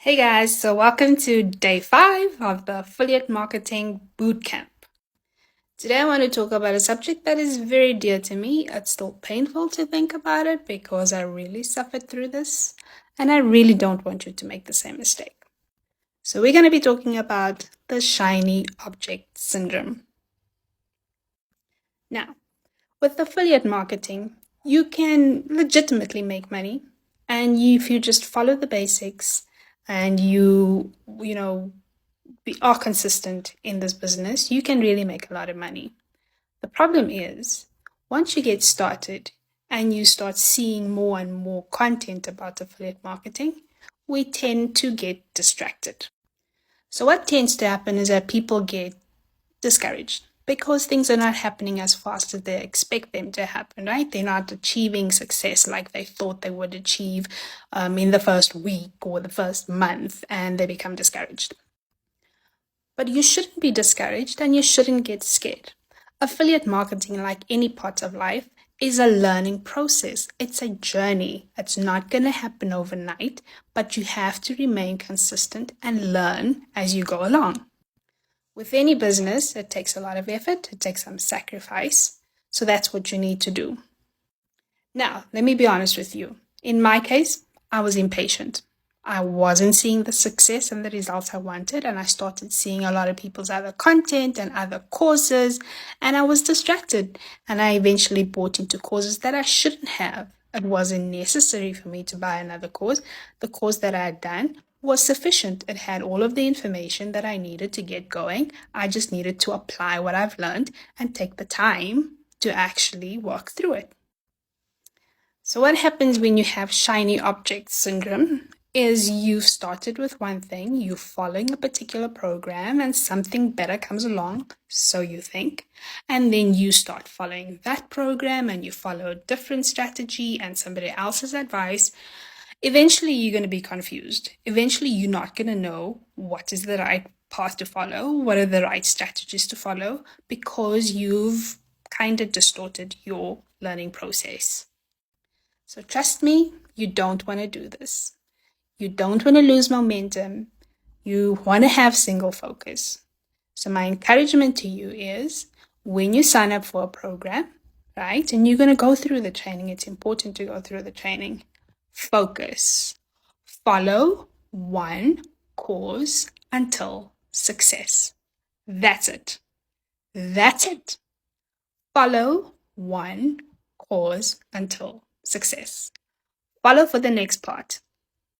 Hey guys, so welcome to day 5 of the Affiliate Marketing Bootcamp. Today I want to talk about a subject that is very dear to me. It's still painful to think about it because I really suffered through this and I really don't want you to make the same mistake. So we're going to be talking about the shiny object syndrome. Now, with affiliate marketing, you can legitimately make money, and if you just follow the basics and are consistent in this business, you can really make a lot of money. The problem is, once you get started and you start seeing more and more content about affiliate marketing, we tend to get distracted. So what tends to happen is that people get discouraged because things are not happening as fast as they expect them to happen, right? They're not achieving success like they thought they would achieve in the first week or the first month, and they become discouraged. But you shouldn't be discouraged and you shouldn't get scared. Affiliate marketing, like any part of life, is a learning process. It's a journey. It's not going to happen overnight, but you have to remain consistent and learn as you go along. With any business, it takes a lot of effort, it takes some sacrifice. So that's what you need to do. Now, let me be honest with you. In my case, I was impatient. I wasn't seeing the success and the results I wanted, and I started seeing a lot of people's other content and other courses, and I was distracted. And I eventually bought into courses that I shouldn't have. It wasn't necessary for me to buy another course. The course that I had done was sufficient. It had all of the information that I needed to get going. I just needed to apply what I've learned and take the time to actually work through it. So what happens when you have shiny object syndrome is you've started with one thing, you're following a particular program, and something better comes along, so you think, and then you start following that program and you follow a different strategy and somebody else's advice. Eventually you're going to be confused. Eventually you're not going to know what is the right path to follow, what are the right strategies to follow, because you've kind of distorted your learning process. So trust me, you don't want to do this. You don't want to lose momentum. You want to have single focus. So my encouragement to you is when you sign up for a program, right, and you're going to go through the training, it's important to go through the training. Focus. Follow one course until success. That's it. That's it. Follow one course until success. Follow for the next part.